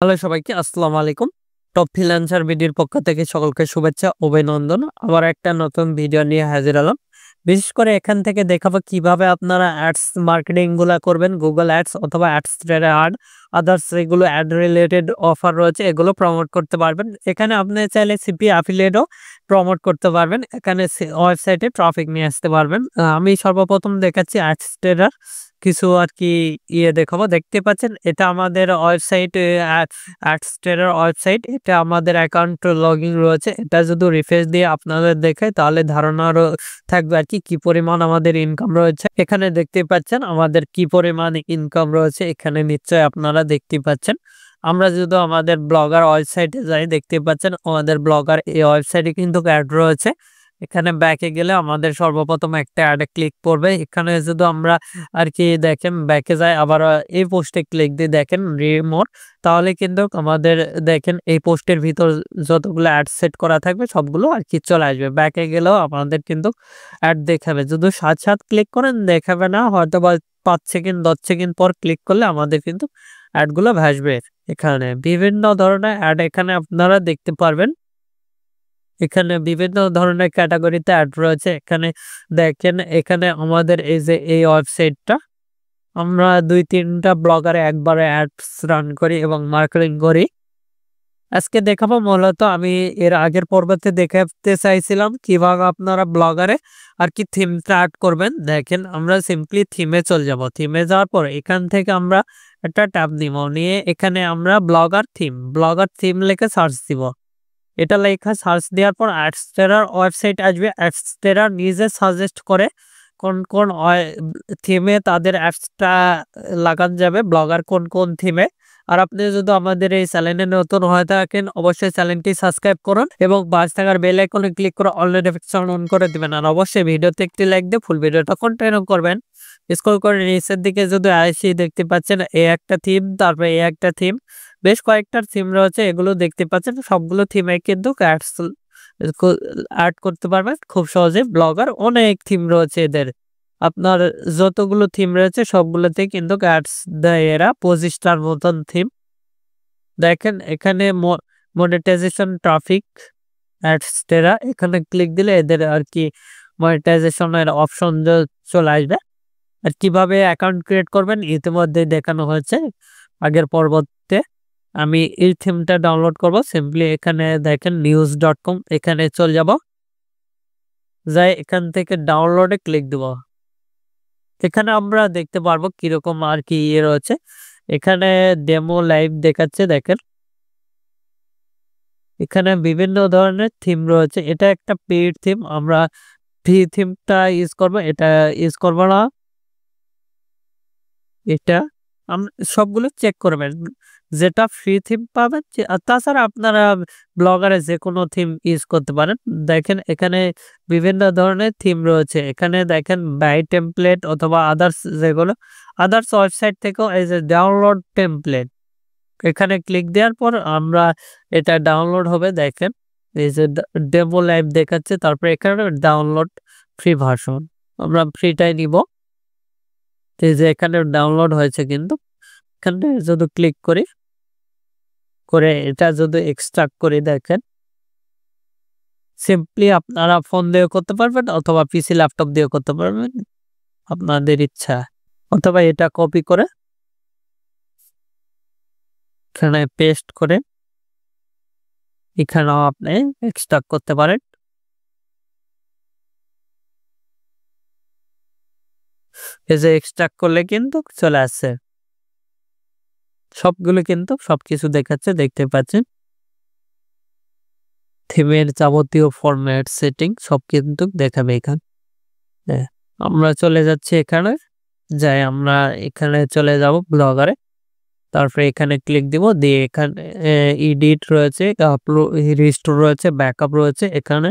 Hello সবাইকে আসসালামু আলাইকুম। টপ ফ্রিল্যান্সার ভিডিওর পক্ষ থেকে সকলকে শুভেচ্ছা অভিনন্দন। আবার একটা নতুন ভিডিও নিয়ে হাজির হলাম। বিশেষ করে এখান থেকে দেখাবো কিভাবে আপনারা অ্যাডস মার্কেটিং গুলা করবেন। গুগল অ্যাডস অথবা অ্যাডস অ্যাড আদার্স যেগুলো অ্যাড রিলেটেড অফার রয়েছে এগুলো প্রমোট করতে পারবেন। এখানে আপনি চাইলে সিপি অ্যাফিলিয়েটও প্রমোট করতে পারবেন। এখানে ওয়েবসাইটে ট্রাফিক নিয়ে আসতে পারবেন। আমি সর্বপ্রথম দেখাচ্ছি অ্যাডস ট্রেডার কিছু দেখাবো। দেখতে পাচ্ছেন এটা আমাদের ওয়েবসাইট অ্যাডস্টেরার ওয়েবসাইট। এটা আমাদের অ্যাকাউন্ট লগইন রয়েছে। এটা যদি রিফ্রেশ দিয়ে আপনাদের দেখায় তাহলে ধারণারও থাকবে কি পরিমাণ আমাদের ইনকাম রয়েছে। এখানে দেখতে পাচ্ছেন আমাদের কি পরিমাণ ইনকাম রয়েছে। এখানে নিশ্চয়ই আপনারা দেখতে পাচ্ছেন। আমরা যদি আমাদের ব্লগার ওয়েবসাইটে যাই দেখতে পাচ্ছেন আমাদের ব্লগার এই ওয়েবসাইটে কিন্তু অ্যাড রয়েছে। এখানে ব্যাকে গেলে আমাদের সর্বপ্রথম একটা অ্যাডে ক্লিক করবে। এখানে যদি আমরা দেখেন ব্যাকে যায় আবার এই পোস্টে ক্লিক দিয়ে দেখেন রিমোট, তাহলে কিন্তু আমাদের দেখেন এই পোস্টের ভিতর যতগুলো অ্যাড সেট করা থাকবে সবগুলো চলে আসবে। ব্যাকে গেলেও আমাদের কিন্তু অ্যাড দেখাবে। যদি সাথে ক্লিক করেন দেখাবে না, হয়তো বা 5 সেকেন্ড 10 সেকেন্ড পর ক্লিক করলে আমাদের কিন্তু অ্যাডগুলো ভাসবে। এখানে বিভিন্ন ধরনের অ্যাড এখানে আপনারা দেখতে পারবেন। এখানে বিভিন্ন ধরনের ক্যাটাগরিতে অ্যাড রয়েছে। এখানে দেখেন এখানে আমাদের এই যে এই ওয়েবসাইটটা আমরা 2-3টা ব্লগারে একবারে অ্যাডস রান করি এবং মার্কেটিং করি। আজকে দেখাবো মূলত আমি এর আগের পর্বতে দেখাতে চাইছিলাম কিভাবে আপনারা ব্লগারে থিমটা অ্যাড করবেন। দেখেন আমরা সিম্পলি থিমে চলে যাব। থিমে যাওয়ার পর এখান থেকে আমরা একটা ট্যাব নিব, নিয়ে এখানে আমরা ব্লগার থিম লিখে সার্চ দিব। এটা লেখা সার্চ দেওয়ার পর অ্যাডস্টেরার ওয়েবসাইট আসবে। অ্যাডস্টেরার নিজে সাজেস্ট করে কোন থিমে তাদের অ্যাডসটা লাগানো যাবে, ব্লগার কোন থিমে। আর আপনি যদি আমাদের এই চ্যানেলে নতুন হয়ে থাকেন অবশ্যই চ্যানেলটি সাবস্ক্রাইব করুন এবং পাশে থাকার বেল আইকনে ক্লিক করে অল নোটিফিকেশন অন করে দিবেন। আর অবশ্যই ভিডিওতে একটি লাইক দিয়ে ফুল ভিডিওটা কন্টিনিউ করবেন। স্ক্রল করে নিচের দিকে যদি আসি দেখতে পাচ্ছেন এই একটা থিম, তারপরে এই একটা থিম, বেশ কয়েকটা থিম রয়েছে। এগুলো দেখতে পাচ্ছেন সবগুলো থিমে কিন্তু অ্যাড করতে পারবেন খুব সহজে। ব্লগার অনেক থিম রয়েছে এদের। আপনার যতগুলো থিম রয়েছে সবগুলোতে কিন্তু অ্যাডস দেয় এরা। 25টার মতন থিম। দেখেন এখানে মনিটাইজেশন ট্রাফিক অ্যাডস্টেরা, এখানে ক্লিক দিলে এদের মনিটাইজেশনের অপশন চলে আসবে। আর কিভাবে অ্যাকাউন্ট ক্রিয়েট করবেন ইতিমধ্যে দেখানো হয়েছে আগের পর্বতে। আমি এই থিমটা ডাউনলোড করব। সিম্পলি এখানে দেখেন news.com, এখানে চলে যাব। যাই এখান থেকে ডাউনলোডে ক্লিক দেব। এখানে আমরা দেখতে পারবো কিরকম রয়েছে। এখানে ডেমো লাইভ দেখাচ্ছে। দেখেন এখানে বিভিন্ন ধরনের থিম রয়েছে। এটা একটা পেইড থিম, আমরা ফ্রি থিমটা ইউজ করব, এটা ইউজ করব না। এটা সবগুলো চেক করবেন, যেটা ফ্রি থিম পাবেন। আর তাছাড়া আপনারা ব্লগারে যে কোনো থিম ইউজ করতে পারেন। দেখেন এখানে বিভিন্ন ধরনের থিম রয়েছে। এখানে দেখেন বাই টেমপ্লেট অথবা আদার্স ওয়েবসাইট থেকেও এই যে ডাউনলোড টেমপ্লেট, এখানে ক্লিক দেওয়ার পর আমরা এটা ডাউনলোড হবে। দেখেন এই যে ডেমো লাইভ দেখাচ্ছে, তারপর এখানে ডাউনলোড ফ্রি ভার্সন, আমরা ফ্রিটাই নিব। এই যে এখানে ডাউনলোড হয়েছে, কিন্তু এখানে যদি ক্লিক করি করে এটা যদি এক্সট্রাক্ট করি দেখেন সিম্পলি আপনারা ফোন দিয়ে করতে পারবেন অথবা পিসি ল্যাপটপ দিয়ে করতে পারবেন, আপনাদের ইচ্ছা। অথবা এটা কপি করে এখানে পেস্ট করে এখানেও আপনি এক্সট্রাক্ট করতে পারেন। এই যে এক্সট্রাক্ট করলে কিন্তু চলে আসছে, সবগুলো কিন্তু সবকিছু দেখাচ্ছে। দেখতে পাচ্ছেন থিমের যাবতীয় ফরম্যাট সেটিং সব কিন্তু দেখাবে এখানে। আমরা চলে যাচ্ছি এখানে, যাই আমরা এখানে চলে যাব ব্লগারে। তারপরে এখানে ক্লিক দিব, দিয়ে এখানে এডিট রয়েছে, আপলোড রিস্টোর রয়েছে, ব্যাকআপ রয়েছে। এখানে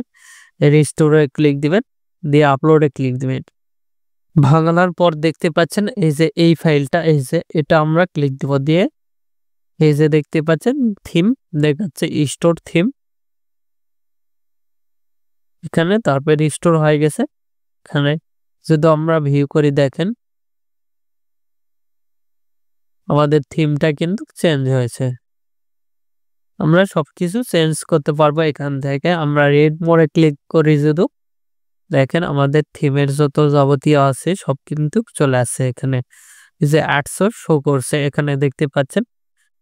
রিস্টোরে ক্লিক দিবেন, দিয়ে আপলোডে ক্লিক দিবেন। ভাঙানোর পর দেখতে পাচ্ছেন এই যে এই ফাইলটা, এই যে এটা আমরা ক্লিক দিব, দিয়ে এই যে দেখতে পাচ্ছেন থিম দেখাচ্ছে স্টোর থিম এখানে, তারপরে রিস্টোর হয়ে গেছে। এখানে যদি আমরা ভিউ করি দেখেন আমাদের থিমটা কিন্তু চেঞ্জ হয়েছে। আমরা সবকিছু চেঞ্জ করতে পারবো এখান থেকে। আমরা রেড মোড়ে ক্লিক করি যদি দেখেন আমাদের থিমের যত যাবতীয় আছে সব কিন্তু চলে আসছে এখানে। এই যে অ্যাডস শো করছে এখানে দেখতে পাচ্ছেন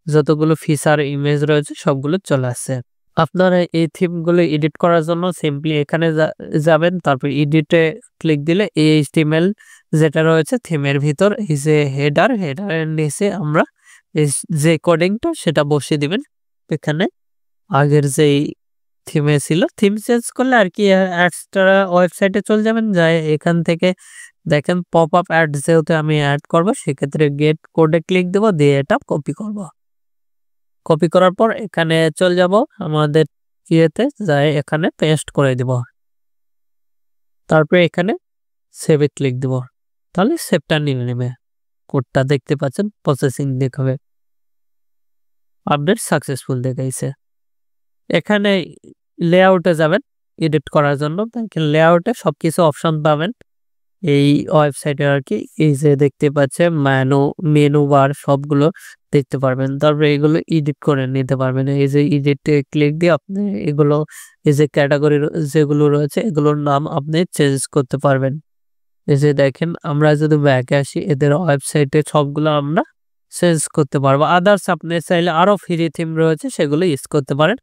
যতগুলো ফিচার ইমেজ রয়েছে সবগুলো চলে আসছে। আপনারা এই থিমগুলো এডিট করার জন্য সিম্পলি এখানে যাবেন, তারপর এডিটে ক্লিক দিলে HTML যেটা রয়েছে থিমের ভিতর এই যে হেডারের নিচে আমরা যে কোডিংটা সেটা বসিয়ে দিবেন। এখানে আগের যেই থিমে ছিল থিম চেঞ্জ করলে আর কি অ্যাডসটা ওয়েবসাইটে চলে যাবেন, যায় এখান থেকে দেখেন পপ আপ অ্যাড যেহেতু আমি অ্যাড করবো সেক্ষেত্রে গেট কোডে ক্লিক দেবো, দিয়ে এটা কপি করব। কপি করার পর এখানে চলে যাব আমাদের ইয়েতে, যাই এখানে পেস্ট করে দিব, তারপরে এখানে সেভে ক্লিক দেব, তাহলে সেভটা নিয়ে নেবে। কোডটা দেখতে পাচ্ছেন প্রসেসিং দেখাবে, আপডেট সাকসেসফুল দেখাইছে। এখানে লেআউটে যাবেন এডিট করার জন্য, লেআউটে সবকিছু অপশন পাবেন এই ওয়েবসাইটে আর কি। এই যে দেখতে পাচ্ছেন মেনু বার সবগুলো দেখতে পারবেন, তারপরে এগুলো এডিট করে নিতে পারবেন। এই যে এডিটে ক্লিক দিয়ে আপনি এগুলো এই যে ক্যাটাগরি যেগুলো রয়েছে এগুলোর নাম আপনি চেঞ্জ করতে পারবেন। এই যে দেখেন আমরা যদি ব্যাকে আসি এদের ওয়েবসাইটে সবগুলো আমরা চেঞ্জ করতে পারবো। আদার্স আপনি চাইলে আরো ফ্রি থিম রয়েছে সেগুলো ইউজ করতে পারেন।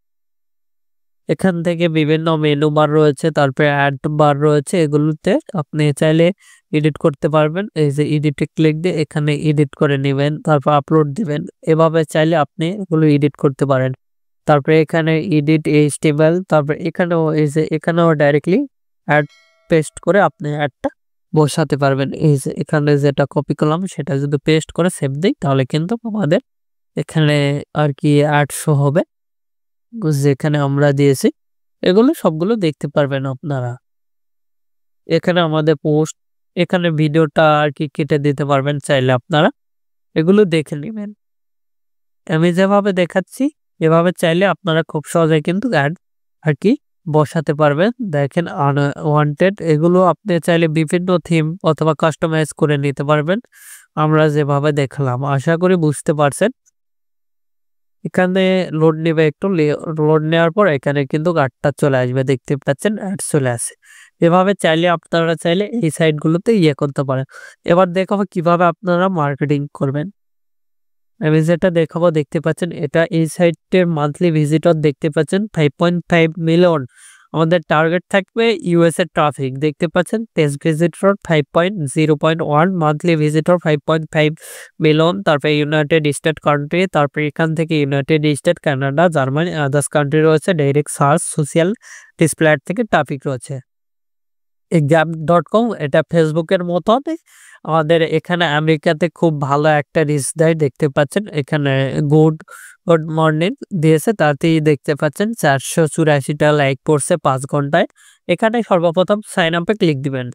এখান থেকে বিভিন্ন মেনু বার রয়েছে, তারপরে অ্যাড বার রয়েছে, এগুলোতে আপনি চাইলে এডিট করতে পারবেন। এই যে এডিটে ক্লিক দিয়ে এখানে এডিট করে নেবেন, তারপর আপলোড দিবেন। এভাবে চাইলে আপনি এগুলো এডিট করতে পারেন। তারপরে এখানে এডিট HTML, তারপর এখানেও এই যে এখানেও ডাইরেক্টলি অ্যাড পেস্ট করে আপনি অ্যাডটা বসাতে পারবেন। এই যে এখানে যেটা কপি করলাম সেটা যদি পেস্ট করে সেভ দিই তাহলে কিন্তু আমাদের এখানে আর কি অ্যাড শো হবে যেখানে আমরা দিয়েছি। এগুলো সবগুলো দেখতে পারবেন আপনারা। এখানে আমাদের পোস্ট, এখানে ভিডিওটা আর কি কেটে দিতে পারবেন চাইলে আপনারা, এগুলো দেখে নেবেন। আমি যেভাবে দেখাচ্ছি এভাবে চাইলে আপনারা খুব সহজে কিন্তু অ্যাড আর কি বসাতে পারবেন। দেখেন আনওয়ান্টেড, এগুলো আপনি চাইলে বিভিন্ন থিম অথবা কাস্টমাইজ করে নিতে পারবেন আমরা যেভাবে দেখলাম। আশা করি বুঝতে পারছেন। এখানে লোড নেবে একটু, লোড নেওয়ার পর এখানে কিন্তু অ্যাডটা চলে আসবে, দেখতে পাচ্ছেন অ্যাড চলে আসে। এভাবে চাইলে আপনারা চাইলে এই সাইটগুলোতে করতে পারেন। এবার দেখাবো কিভাবে আপনারা মার্কেটিং করবেন। আমি যেটা দেখাবো দেখতে পাচ্ছেন এটা এই সাইটের মান্থলি ভিজিটর দেখতে পাচ্ছেন 5.5 মিলিয়ন। আমাদের টার্গেট থাকবে US এর ট্রাফিক দেখতে পাচ্ছেন, test visitor 5.0.1, monthly visitor 5.5 million. তারপরে ইউনাইটেড স্টেট কান্ট্রি, তারপরে এখান থেকে United state, Canada, Germany, others country রয়েছে। ডাইরেক্ট সার্চ, সোশ্যাল ডিসপ্লে থেকে ট্রাফিক রয়েছে। এই gap.com এটা ফেসবুকের মতো আমাদের এখানে আমেরিকাতে খুব ভালো একটা রিচ দেয় দেখতে পাচ্ছেন। এখানে গুড মর্নিং দিয়েছে, তাতেই দেখতে পাচ্ছেন 484টা লাইক পড়ছে 5 ঘন্টায়। এখানে সর্বপ্রথম সাইন আপে ক্লিক দিবেন।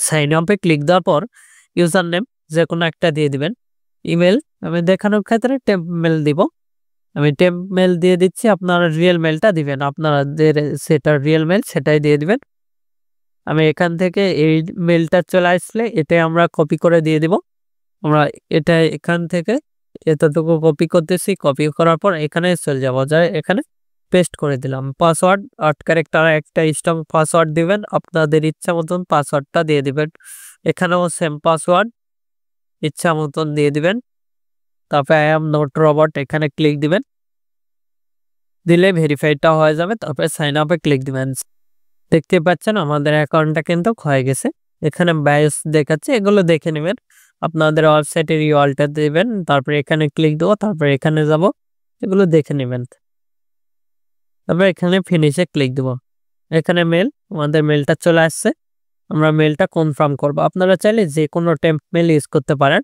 সাইন আপে ক্লিক দেওয়ার পর ইউজার নেম যে কোনো একটা দিয়ে দিবেন। ইমেল আমি দেখানোর ক্ষেত্রে টেম্প মেল দিব, আমি টেম্প মেল দিয়ে দিচ্ছি। আপনারা রিয়েল মেলটা দিবেন, আপনাদের সেটা রিয়েল মেল সেটাই দিয়ে দিবেন। আমি এখান থেকে এই মেলটা চলে আসলে এটাই আমরা কপি করে দিয়ে দিব। আমরা এটা এখান থেকে এতটুকু কপি করতেছি, কপি করার পর এখানে চলে যাবো, যায় এখানে পেস্ট করে দিলাম। পাসওয়ার্ড 8 ক্যারেক্টার একটা স্ট্রং পাসওয়ার্ড দিবেন, আপনাদের ইচ্ছা মতন পাসওয়ার্ডটা দিয়ে দিবেন। এখানেও সেম পাসওয়ার্ড ইচ্ছা মতন দিয়ে দিবেন। তারপর আই এম নট রবট এখানে ক্লিক দিবেন, দিলে ভেরিফাইডটা হয়ে যাবে। তারপরে সাইন আপে ক্লিক দিবেন। দেখতে পাচ্ছেন আমাদের অ্যাকাউন্টটা কিন্তু হয়ে গেছে। এখানে ব্যাস দেখাচ্ছে, এগুলো দেখে নেবেন। আপনাদের ওয়েবসাইটের ইউআরএলটা দেবেন, তারপরে এখানে ক্লিক দেবো, তারপরে এখানে যাব, এগুলো দেখে নেবেন। তারপরে এখানে ফিনিশে ক্লিক দেবো। এখানে মেল, আমাদের মেলটা চলে আসছে। আমরা মেলটা কনফার্ম করব। আপনারা চাইলে যে কোনো টেম্প মেল ইউজ করতে পারেন,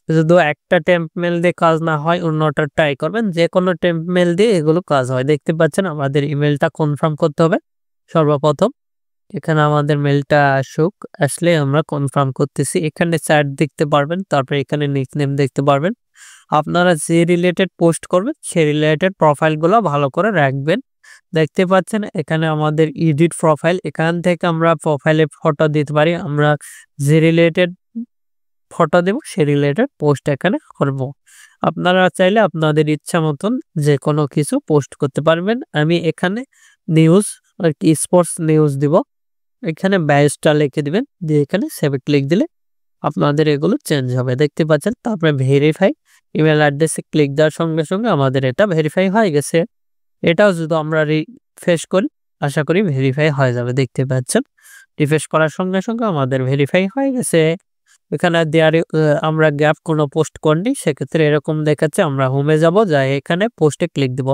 যদি একটা টেম্প মেল দিয়ে কাজ না হয় অন্যটা ট্রাই করবেন। যে কোনো টেম্প মেল দিয়ে এগুলো কাজ হয়। দেখতে পাচ্ছেন আমাদের ইমেলটা কনফার্ম করতে হবে সর্বপ্রথম। এখানে আমাদের মেলটা আসলে আমরা কনফার্ম করতেছি। এখানে চ্যাট দেখতে পারবেন, তারপরে এখানে নিকনেম দেখতে পারবেন। আপনারা যে রিলেটেড পোস্ট করবেন সেই রিলেটেড প্রোফাইলগুলো ভালো করে রাখবেন। দেখতে পাচ্ছেন এখানে আমাদের এডিট প্রোফাইল, এখান থেকে আমরা প্রোফাইলে ফটো দিতে পারি। আমরা যে রিলেটেড ফটো দেব সেই রিলেটেড পোস্ট এখানে করব। আপনারা চাইলে আপনাদের ইচ্ছা মতন যে কোনো কিছু পোস্ট করতে পারবেন। আমি এখানে নিউজ স্পোর্টস নিউজ দিব। এখানে ব্যাচটা লিখে দিবেন, দিয়ে এখানে সেভে ক্লিক দিলে আপনাদের এগুলো চেঞ্জ হবে, দেখতে পাচ্ছেন। তারপরে ভেরিফাই ইমেল অ্যাড্রেসে ক্লিক দেওয়ার সঙ্গে সঙ্গে আমাদের এটা ভেরিফাই হয়ে গেছে। এটাও যদি আমরা রিফ্রেশ করি, আশা করি ভেরিফাই হয়ে যাবে, দেখতে পাচ্ছেন। রিফ্রেশ করার সঙ্গে সঙ্গে আমাদের ভেরিফাই হয়ে গেছে। এখানে দেয়ার আমরা গ্যাপ কোনো পোস্ট করিনি, সেক্ষেত্রে এরকম দেখাচ্ছে। আমরা হোমে যাব, যাই এখানে পোস্টে ক্লিক দিব,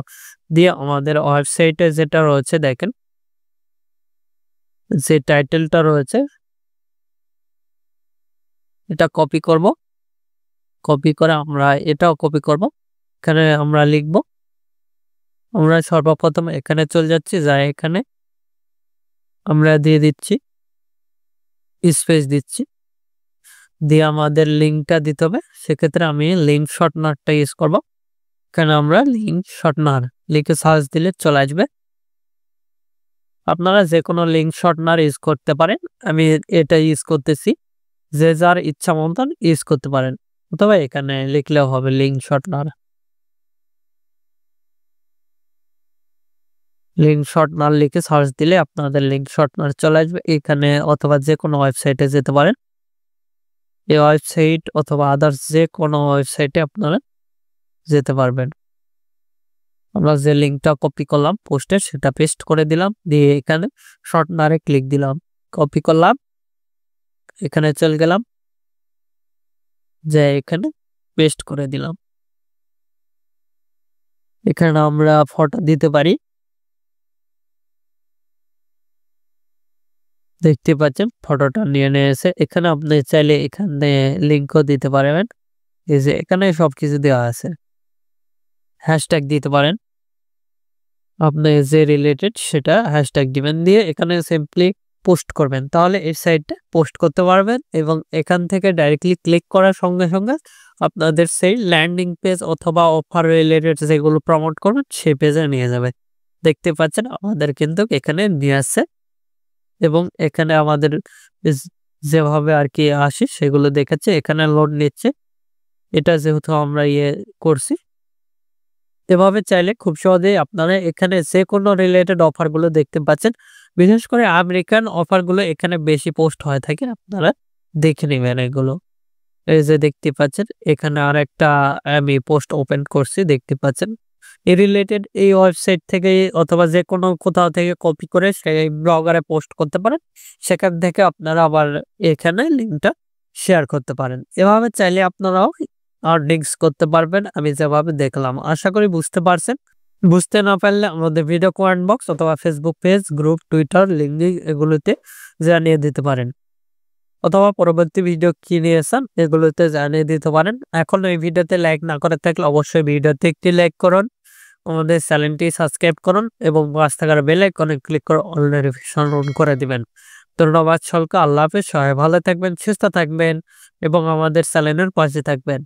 দিয়ে আমাদের ওয়েবসাইটে যেটা রয়েছে দেখেন, যে টাইটেলটা রয়েছে এটা কপি করব। কপি করে আমরা এটাও কপি করব, এখানে আমরা লিখব। আমরা সর্বপ্রথম এখানে চলে যাচ্ছি, যাই এখানে আমরা দিয়ে দিচ্ছি স্পেস দিচ্ছি, দিয়ে আমাদের লিঙ্কটা দিতে হবে। সেক্ষেত্রে আমি লিঙ্ক শর্টনারটা ইউজ করব। এখানে আমরা লিঙ্ক শর্টনার লিখে সার্চ দিলে চলে আসবে। আপনারা যে কোনো লিঙ্ক শর্টনার ইউজ করতে পারেন, আমি এটা ইউজ করতেছি। যে যার ইচ্ছা মতন ইউজ করতে পারেন, অথবা এখানে লিখলেও হবে লিঙ্ক শর্টনার। লিঙ্ক শর্টনার লিখে সার্চ দিলে আপনাদের লিঙ্ক শর্টনার চলে আসবে এখানে, অথবা যে কোনো ওয়েবসাইটে যেতে পারেন। এই ওয়েবসাইট অথবা আদার্স যে কোনো ওয়েবসাইটে আপনারা যেতে পারবেন। আমরা যে লিঙ্কটা কপি করলাম পোস্টের, সেটা পেস্ট করে দিলাম, দিয়ে এখানে শর্টনারে ক্লিক দিলাম, কপি করলাম, এখানে চলে গেলাম, যে এখানে পেস্ট করে দিলাম। এখানে আমরা ফটো দিতে পারি, দেখতে পাচ্ছেন ফটোটা নিয়ে নিয়েছে। এখানে আপনি চাইলে এখানে লিঙ্কও দিতে পারবেন, এই যে এখানে সবকিছু দেওয়া আছে। হ্যাশট্যাগ দিতে পারেন, আপনি যে রিলেটেড সেটা হ্যাশট্যাগ দিবেন, দিয়ে এখানে সিম্পলি পোস্ট করবেন, তাহলে এই সাইটটা পোস্ট করতে পারবেন। এবং এখান থেকে ডাইরেক্টলি ক্লিক করার সঙ্গে সঙ্গে আপনাদের সেই ল্যান্ডিং পেজ অথবা অফার রিলেটেড যেগুলো প্রমোট করবেন সেই পেজে নিয়ে যাবে। দেখতে পাচ্ছেন আমাদের কিন্তু এখানে নিয়ে আসছে, এবং এখানে আমাদের যেভাবে আর কি আসি সেগুলো দেখাচ্ছে। এখানে লোড নিচ্ছে, এটা যেহেতু আমরা করছি। এভাবে চাইলে খুব সহজেই আপনারা এখানে যে কোনো রিলেটেড অফারগুলো দেখতে পাচ্ছেন। বিশেষ করে আমেরিকান অফারগুলো এখানে বেশি পোস্ট হয়ে থাকে, আপনারা দেখে নেবেন এগুলো। এই যে দেখতে পাচ্ছেন এখানে আরেকটা আমি পোস্ট ওপেন করছি, দেখতে পাচ্ছেন। এই রিলেটেড এই ওয়েবসাইট থেকে অথবা যে কোনো কোথাও থেকে কপি করে সেই ব্লগারে পোস্ট করতে পারেন, সেখান থেকে আপনারা আবার এখানে লিঙ্কটা শেয়ার করতে পারেন। এভাবে চাইলে আপনারাও আর্নিংস করতে পারবেন, আমি যেভাবে দেখলাম। আশা করি বুঝতে পারছেন। বুঝতে না পারলে আমাদের ভিডিও কমেন্ট বক্স অথবা Facebook page, group, Twitter, LinkedIn এগুলোতে জানিয়ে দিতে পারেন, অথবা পরবর্তী ভিডিও কি নিয়েছেন এগুলোতে জানিয়ে দিতে পারেন। এখন এই ভিডিওতে লাইক না করে থাকলে অবশ্যই ভিডিওতে একটি লাইক করুন, আমাদের চ্যানেলটি সাবস্ক্রাইব করুন, এবং পাশে থাকা বেল আইকনে ক্লিক করে অল নোটিফিকেশন অন করে দিবেন। ধন্যবাদ সকলকে। আল্লাহ হাফেজ। সবাই ভালো থাকবেন, সুস্থ থাকবেন, এবং আমাদের চ্যানেলের পাশে থাকবেন।